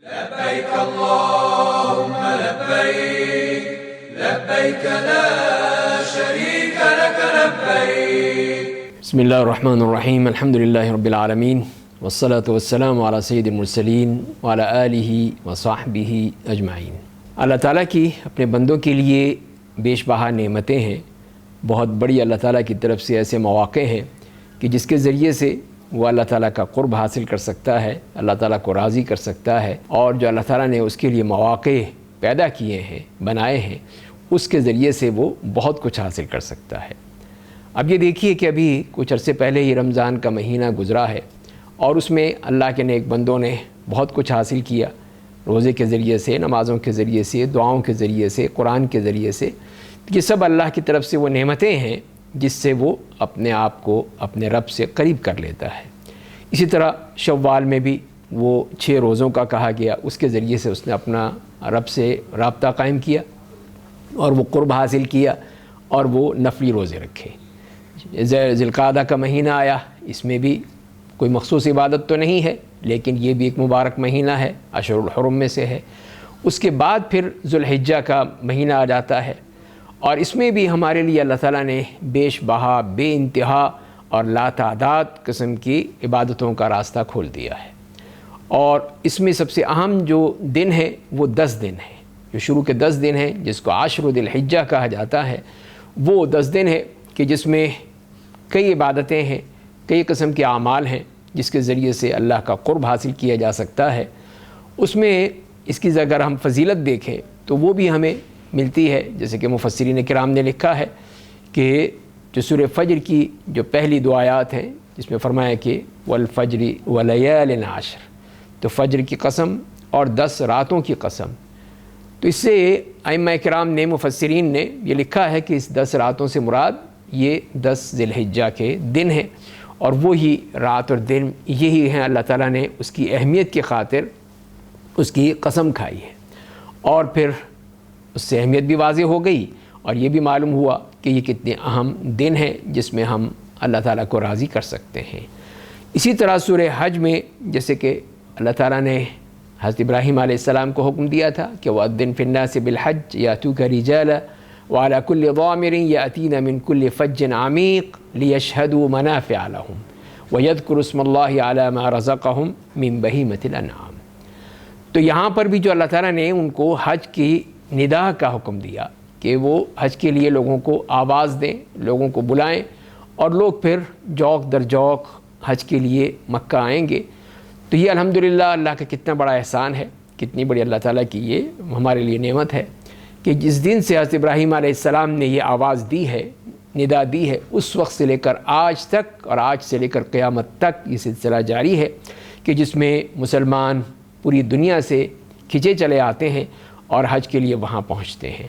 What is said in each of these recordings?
لبيك اللهم لبيك لبيك لا شريك لك لبيك. بسم اللہ الرحمن الرحیم. الحمد للہ رب العالمین والصلاة والسلام علی سید المرسلین وعلی آلہ وصحبہ اجمعین. اللہ تعالیٰ کی اپنے بندوں کے لیے بیش بہا نعمتیں ہیں. بہت بڑی اللہ تعالیٰ کی طرف سے ایسے مواقع ہیں کہ جس کے ذریعے سے وہ اللہ تعالیٰ کا قرب حاصل کر سکتا ہے، اللہ تعالیٰ کو راضی کر سکتا ہے، اور جو اللہ تعالیٰ نے اس کے لیے مواقع پیدا کیے ہیں، بنائے ہیں، اس کے ذریعے سے وہ بہت کچھ حاصل کر سکتا ہے. اب یہ دیکھیے کہ ابھی کچھ عرصے پہلے ہی رمضان کا مہینہ گزرا ہے، اور اس میں اللہ کے نیک بندوں نے بہت کچھ حاصل کیا، روزے کے ذریعے سے، نمازوں کے ذریعے سے، دعاؤں کے ذریعے سے، قرآن کے ذریعے سے. یہ سب اللہ کی طرف سے وہ نعمتیں ہیں جس سے وہ اپنے آپ کو اپنے رب سے قریب کر لیتا ہے. اسی طرح شوال میں بھی وہ 6 روزوں کا کہا گیا، اس کے ذریعے سے اس نے اپنا رب سے رابطہ قائم کیا اور وہ قرب حاصل کیا، اور وہ نفلی روزے رکھے. ذی القعدہ کا مہینہ آیا، اس میں بھی کوئی مخصوص عبادت تو نہیں ہے، لیکن یہ بھی ایک مبارک مہینہ ہے، اشہر الحرم میں سے ہے. اس کے بعد پھر ذی الحجہ کا مہینہ آ جاتا ہے، اور اس میں بھی ہمارے لیے اللہ تعالیٰ نے بیش بہا، بے انتہا اور لا تعداد قسم کی عبادتوں کا راستہ کھول دیا ہے. اور اس میں سب سے اہم جو دن ہے وہ 10 دن ہیں، جو شروع کے 10 دن ہیں، جس کو عشرہ ذی الحجہ کہا جاتا ہے. وہ 10 دن ہے کہ جس میں کئی عبادتیں ہیں، کئی قسم کے اعمال ہیں جس کے ذریعے سے اللہ کا قرب حاصل کیا جا سکتا ہے. اس میں اس کی اگر ہم فضیلت دیکھیں تو وہ بھی ہمیں ملتی ہے، جیسے کہ مفسرین کرام نے لکھا ہے کہ جو سورہ فجر کی جو پہلی 2 آیات ہیں، جس میں فرمایا کہ والفجر ولیال عشر، تو فجر کی قسم اور 10 راتوں کی قسم. تو اس سے ائمہ کرام نے، مفسرین نے یہ لکھا ہے کہ اس 10 راتوں سے مراد یہ 10 ذی الحجہ کے دن ہیں، اور وہی رات اور دن یہی ہیں اللہ تعالیٰ نے اس کی اہمیت کی خاطر اس کی قسم کھائی ہے. اور پھر اس سے اہمیت بھی واضح ہو گئی، اور یہ بھی معلوم ہوا کہ یہ کتنے اہم دن ہیں جس میں ہم اللہ تعالیٰ کو راضی کر سکتے ہیں. اسی طرح سورہ حج میں جیسے کہ اللہ تعالیٰ نے حضرت ابراہیم علیہ السلام کو حکم دیا تھا کہ وَأَذِّن فِي النَّاسِ بِالْحَجِّ يَأْتُوكَ رِجَالًا وَعَلَى كُلِّ ضَامِرٍ يَأْتِينَ مِنْ كُلِّ فَجٍّ عَمِيقٍ لِيَشْهَدُوا مَنَافِعَ لَهُمْ وَيَذْكُرُوا اسْمَ اللَّهِ عَلَى مَا رَزَقَهُمْ مِنْ بَهِيمَةِ الْأَنْعَامِ. تو یہاں پر بھی جو اللہ تعالیٰ نے ان کو حج کی ندا کا حکم دیا کہ وہ حج کے لیے لوگوں کو آواز دیں، لوگوں کو بلائیں، اور لوگ پھر جوق در جوق حج کے لیے مکہ آئیں گے. تو یہ الحمدللہ اللہ کا کتنا بڑا احسان ہے، کتنی بڑی اللہ تعالیٰ کی یہ ہمارے لیے نعمت ہے کہ جس دن سے حضرت ابراہیم علیہ السلام نے یہ آواز دی ہے، ندا دی ہے، اس وقت سے لے کر آج تک، اور آج سے لے کر قیامت تک یہ سلسلہ جاری ہے کہ جس میں مسلمان پوری دنیا سے کھنچے چلے آتے ہیں اور حج کے لیے وہاں پہنچتے ہیں.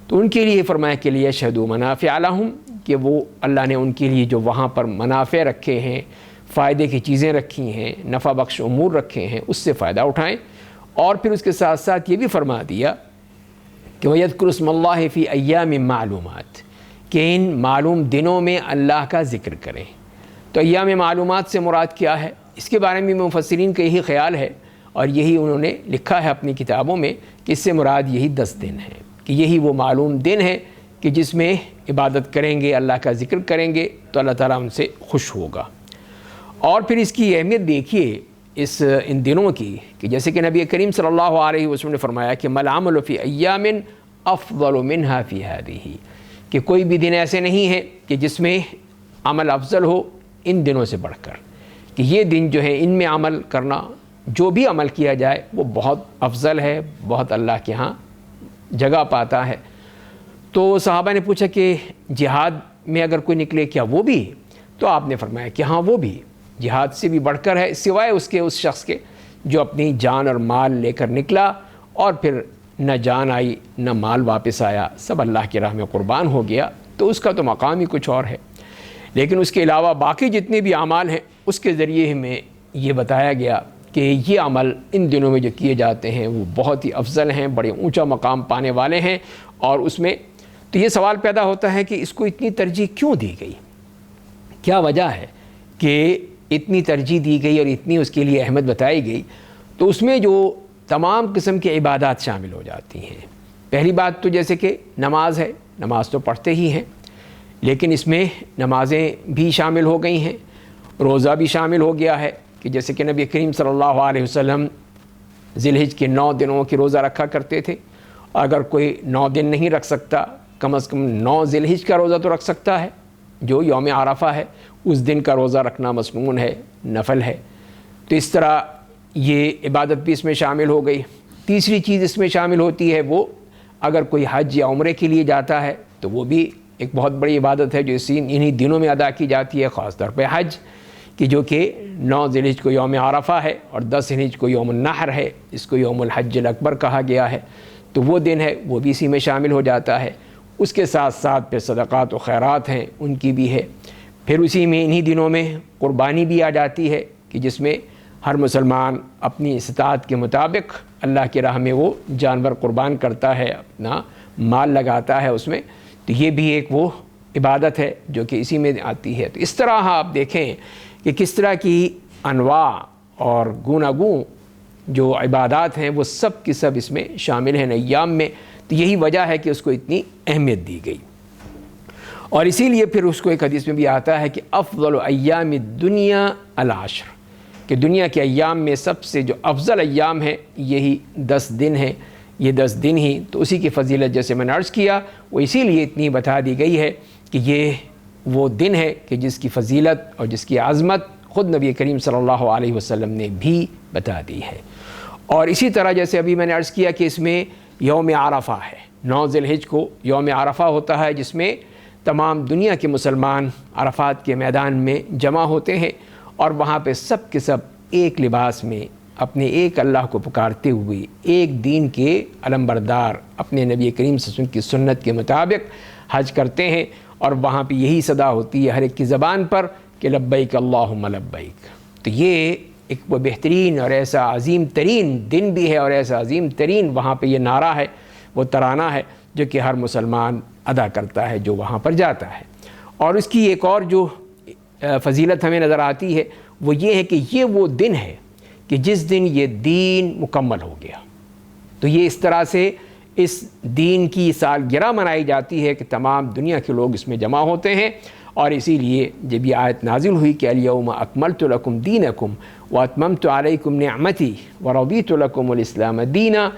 تو ان کے لیے فرمایا کہ لیشہدوا منافع لہم، کہ وہ اللہ نے ان کے لیے جو وہاں پر منافع رکھے ہیں، فائدے کی چیزیں رکھی ہیں، نفع بخش امور رکھے ہیں، اس سے فائدہ اٹھائیں. اور پھر اس کے ساتھ ساتھ یہ بھی فرما دیا کہ وَيَذْكُرُوا اسْمَ اللَّهِ فِي أَيَّامٍ مَّعْلُومَاتٍ، کہ ان معلوم دنوں میں اللہ کا ذکر کریں. تو ایام معلومات سے مراد کیا ہے؟ اس کے بارے میں مفسرین کا یہی خیال ہے، اور یہی انہوں نے لکھا ہے اپنی کتابوں میں کہ اس سے مراد یہی 10 دن ہیں، کہ یہی وہ معلوم دن ہے کہ جس میں عبادت کریں گے، اللہ کا ذکر کریں گے تو اللہ تعالیٰ ان سے خوش ہوگا. اور پھر اس کی اہمیت دیکھیے ان دنوں کی، کہ جیسے کہ نبی کریم صلی اللہ علیہ وسلم نے فرمایا کہ مَا الْعَمَلُ فِي أَيَّامٍ أَفْضَلُ مِنْهَا فِي هَذِهِ، کہ کوئی بھی دن ایسے نہیں ہے کہ جس میں عمل افضل ہو ان دنوں سے بڑھ کر، کہ یہ دن جو ہے ان میں عمل کرنا، جو بھی عمل کیا جائے وہ بہت افضل ہے، بہت اللہ کے ہاں جگہ پاتا ہے. تو صحابہ نے پوچھا کہ جہاد میں اگر کوئی نکلے کیا وہ بھی؟ تو آپ نے فرمایا کہ ہاں وہ بھی جہاد سے بھی بڑھ کر ہے، سوائے اس شخص کے جو اپنی جان اور مال لے کر نکلا اور پھر نہ جان آئی نہ مال واپس آیا، سب اللہ کی راہ میں قربان ہو گیا، تو اس کا تو مقام ہی کچھ اور ہے. لیکن اس کے علاوہ باقی جتنے بھی اعمال ہیں اس کے ذریعے ہمیں یہ بتایا گیا کہ یہ عمل ان دنوں میں جو کیے جاتے ہیں وہ بہت ہی افضل ہیں، بڑے اونچا مقام پانے والے ہیں. اور اس میں تو یہ سوال پیدا ہوتا ہے کہ اس کو اتنی ترجیح کیوں دی گئی، کیا وجہ ہے کہ اتنی ترجیح دی گئی اور اتنی اس کے لیے اہمیت بتائی گئی؟ تو اس میں جو تمام قسم کی عبادات شامل ہو جاتی ہیں۔ پہلی بات تو جیسے کہ نماز ہے، نماز تو پڑھتے ہی ہیں، لیکن اس میں نمازیں بھی شامل ہو گئی ہیں، روزہ بھی شامل ہو گیا ہے کہ جیسے کہ نبی کریم صلی اللہ علیہ وسلم ذی الحج کے 9 دنوں کی روزہ رکھا کرتے تھے۔ اگر کوئی 9 دن نہیں رکھ سکتا، کم از کم 9 ذی الحج کا روزہ تو رکھ سکتا ہے، جو یوم عرفہ ہے، اس دن کا روزہ رکھنا مسنون ہے، نفل ہے۔ تو اس طرح یہ عبادت بھی اس میں شامل ہو گئی۔ تیسری چیز اس میں شامل ہوتی ہے، وہ اگر کوئی حج یا عمرے کے لیے جاتا ہے تو وہ بھی ایک بہت بڑی عبادت ہے جو انہی دنوں میں ادا کی جاتی ہے، خاص طور پہ حج کہ جو کہ 9 ذی الحج کو یوم عرفہ ہے اور 10 ذی الحج کو یوم النحر ہے، اس کو یوم الحج الاکبر کہا گیا ہے، تو وہ دن ہے وہ بھی اسی میں شامل ہو جاتا ہے۔ اس کے ساتھ ساتھ پھر صدقات و خیرات ہیں، ان کی بھی ہے۔ پھر اسی میں انہی دنوں میں قربانی بھی آ جاتی ہے کہ جس میں ہر مسلمان اپنی استطاعت کے مطابق اللہ کی راہ میں وہ جانور قربان کرتا ہے، اپنا مال لگاتا ہے اس میں، تو یہ بھی ایک وہ عبادت ہے جو کہ اسی میں آتی ہے۔ تو اس طرح آپ دیکھیں کہ کس طرح کی انواع اور گوناگوں جو عبادات ہیں وہ سب کی سب اس میں شامل ہیں ایام میں۔ تو یہی وجہ ہے کہ اس کو اتنی اہمیت دی گئی، اور اسی لیے پھر اس کو ایک حدیث میں بھی آتا ہے کہ افضل ایام الدنیا العشر، کہ دنیا کے ایام میں سب سے جو افضل ایام ہیں یہی 10 دن ہیں، یہ 10 دن ہی۔ تو اسی کی فضیلت جیسے میں نے عرض کیا وہ اسی لیے اتنی بتا دی گئی ہے کہ یہ وہ دن ہے کہ جس کی فضیلت اور جس کی عظمت خود نبی کریم صلی اللہ علیہ وسلم نے بھی بتا دی ہے۔ اور اسی طرح جیسے ابھی میں نے عرض کیا کہ اس میں یوم عرفہ ہے، 9 ذی الحج کو یوم عرفہ ہوتا ہے، جس میں تمام دنیا کے مسلمان عرفات کے میدان میں جمع ہوتے ہیں، اور وہاں پہ سب کے سب ایک لباس میں اپنے ایک اللہ کو پکارتے ہوئے ایک دین کے علمبردار اپنے نبی کریم صلی اللہ علیہ وسلم کی سنت کے مطابق حج کرتے ہیں، اور وہاں پہ یہی صدا ہوتی ہے ہر ایک کی زبان پر کہ لبیک اللہم لبیک۔ تو یہ ایک وہ بہترین اور ایسا عظیم ترین دن بھی ہے، اور ایسا عظیم ترین وہاں پہ یہ نعرہ ہے، وہ ترانہ ہے جو کہ ہر مسلمان ادا کرتا ہے جو وہاں پر جاتا ہے۔ اور اس کی ایک اور جو فضیلت ہمیں نظر آتی ہے وہ یہ ہے کہ یہ وہ دن ہے کہ جس دن یہ دین مکمل ہو گیا۔ تو یہ اس طرح سے اس دین کی سالگرہ منائی جاتی ہے کہ تمام دنیا کے لوگ اس میں جمع ہوتے ہیں، اور اسی لیے جب یہ آیت نازل ہوئی کہ الیوم اکملت لکم دینکم واتممت علیکم نعمتی ورضیت لکم الاسلام دینا،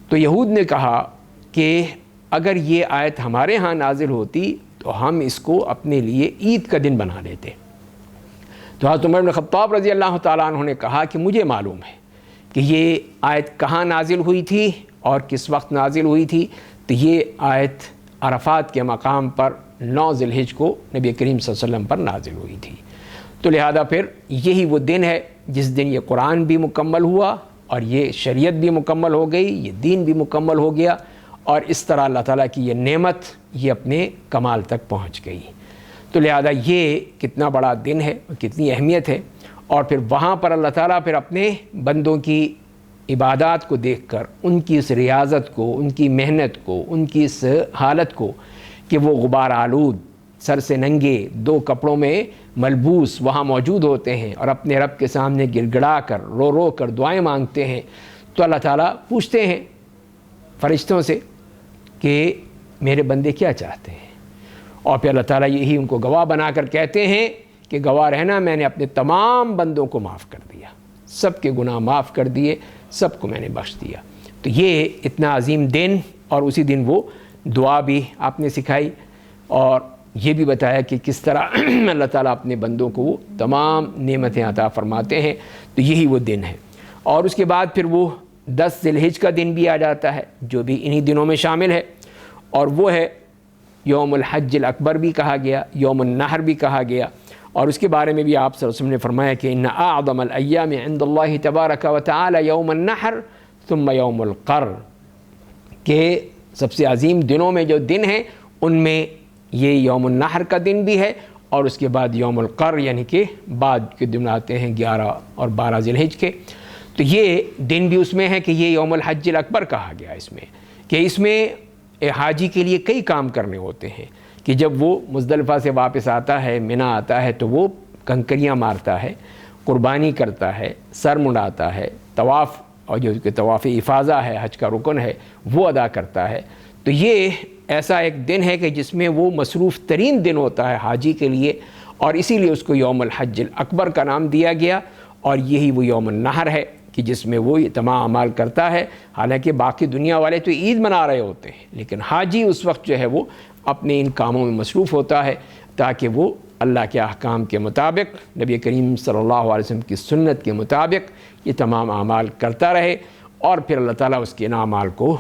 تو یہود نے کہا کہ اگر یہ آیت ہمارے ہاں نازل ہوتی تو ہم اس کو اپنے لیے عید کا دن بنا لیتے۔ تو حضرت عمر بن خطاب رضی اللہ تعالیٰ عنہ نے کہا کہ مجھے معلوم ہے کہ یہ آیت کہاں نازل ہوئی تھی اور کس وقت نازل ہوئی تھی، تو یہ آیت عرفات کے مقام پر 9 ذی الحج کو نبی کریم صلی اللہ علیہ وسلم پر نازل ہوئی تھی۔ تو لہذا پھر یہی وہ دن ہے جس دن یہ قرآن بھی مکمل ہوا اور یہ شریعت بھی مکمل ہو گئی، یہ دین بھی مکمل ہو گیا، اور اس طرح اللہ تعالیٰ کی یہ نعمت یہ اپنے کمال تک پہنچ گئی۔ تو لہذا یہ کتنا بڑا دن ہے، کتنی اہمیت ہے، اور پھر وہاں پر اللہ تعالیٰ پھر اپنے بندوں کی عبادات کو دیکھ کر ان کی اس ریاضت کو، ان کی محنت کو، ان کی اس حالت کو کہ وہ غبار آلود سر سے ننگے 2 کپڑوں میں ملبوس وہاں موجود ہوتے ہیں اور اپنے رب کے سامنے گڑ گڑا کر رو رو کر دعائیں مانگتے ہیں، تو اللہ تعالیٰ پوچھتے ہیں فرشتوں سے کہ میرے بندے کیا چاہتے ہیں، اور پھر اللہ تعالیٰ یہی ان کو گواہ بنا کر کہتے ہیں کہ گواہ رہنا میں نے اپنے تمام بندوں کو معاف کر دیا، سب کے گناہ معاف کر دیے، سب کو میں نے بخش دیا۔ تو یہ اتنا عظیم دن، اور اسی دن وہ دعا بھی آپ نے سکھائی، اور یہ بھی بتایا کہ کس طرح اللہ تعالیٰ اپنے بندوں کو وہ تمام نعمتیں عطا فرماتے ہیں۔ تو یہی وہ دن ہے۔ اور اس کے بعد پھر وہ 10 ذی الحج کا دن بھی آ جاتا ہے جو بھی انہی دنوں میں شامل ہے، اور وہ ہے یوم الحج الاکبر بھی کہا گیا، یوم النحر بھی کہا گیا، اور اس کے بارے میں بھی آپ صلی اللہ علیہ وسلم نے فرمایا کہ ان اعظم الایام عند اللہ تبارک و تعالی یوم النحر ثم یوم القر، کہ سب سے عظیم دنوں میں جو دن ہیں ان میں یہ یوم النحر کا دن بھی ہے، اور اس کے بعد یوم القر یعنی کہ بعد کے دن آتے ہیں 11 اور 12 ذی الحج کے۔ تو یہ دن بھی اس میں ہے کہ یہ یوم الحج الاکبر کہا گیا اس میں، کہ اس میں حاجی کے لیے کئی کام کرنے ہوتے ہیں، کہ جب وہ مزدلفہ سے واپس آتا ہے، منی آتا ہے، تو وہ کنکریاں مارتا ہے، قربانی کرتا ہے، سر منڈاتا ہے، طواف اور جو کہ طواف افاضہ ہے، حج کا رکن ہے، وہ ادا کرتا ہے، تو یہ ایسا ایک دن ہے کہ جس میں وہ مصروف ترین دن ہوتا ہے حاجی کے لیے، اور اسی لیے اس کو یوم الحج الاکبر کا نام دیا گیا، اور یہی وہ یوم النحر ہے کہ جس میں وہ یہ تمام اعمال کرتا ہے۔ حالانکہ باقی دنیا والے تو عید منا رہے ہوتے ہیں، لیکن حاجی اس وقت جو ہے وہ اپنے ان کاموں میں مصروف ہوتا ہے تاکہ وہ اللہ کے احکام کے مطابق، نبی کریم صلی اللہ علیہ وسلم کی سنت کے مطابق یہ تمام اعمال کرتا رہے، اور پھر اللہ تعالیٰ اس کے ان اعمال کو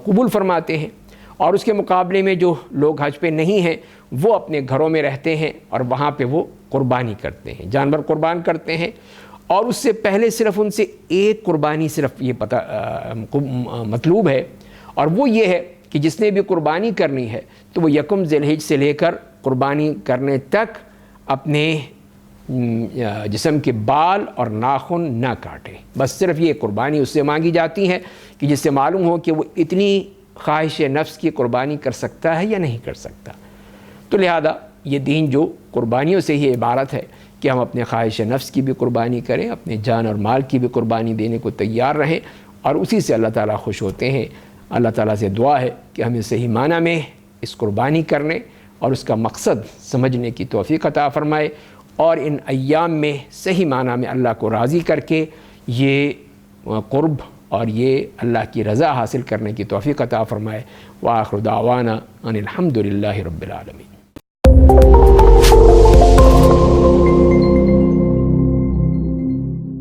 قبول فرماتے ہیں۔ اور اس کے مقابلے میں جو لوگ حج پہ نہیں ہیں وہ اپنے گھروں میں رہتے ہیں اور وہاں پہ وہ قربانی کرتے ہیں، جانور قربان کرتے ہیں، اور اس سے پہلے صرف ان سے ایک قربانی صرف یہ مطلوب ہے، اور وہ یہ ہے کہ جس نے بھی قربانی کرنی ہے تو وہ یکم ذی الحج سے لے کر قربانی کرنے تک اپنے جسم کے بال اور ناخن نہ کاٹے، بس صرف یہ قربانی اس سے مانگی جاتی ہے کہ جس سے معلوم ہو کہ وہ اتنی خواہش نفس کی قربانی کر سکتا ہے یا نہیں کر سکتا۔ تو لہذا یہ دین جو قربانیوں سے ہی عبارت ہے کہ ہم اپنے خواہش نفس کی بھی قربانی کریں، اپنے جان اور مال کی بھی قربانی دینے کو تیار رہیں، اور اسی سے اللہ تعالیٰ خوش ہوتے ہیں۔ اللہ تعالیٰ سے دعا ہے کہ ہمیں صحیح معنی میں اس قربانی کرنے اور اس کا مقصد سمجھنے کی توفیق عطا فرمائے، اور ان ایام میں صحیح معنی میں اللہ کو راضی کر کے یہ قرب اور یہ اللہ کی رضا حاصل کرنے کی توفیق عطا فرمائے۔ وآخر دعوانا ان الحمد للہ رب العالمین۔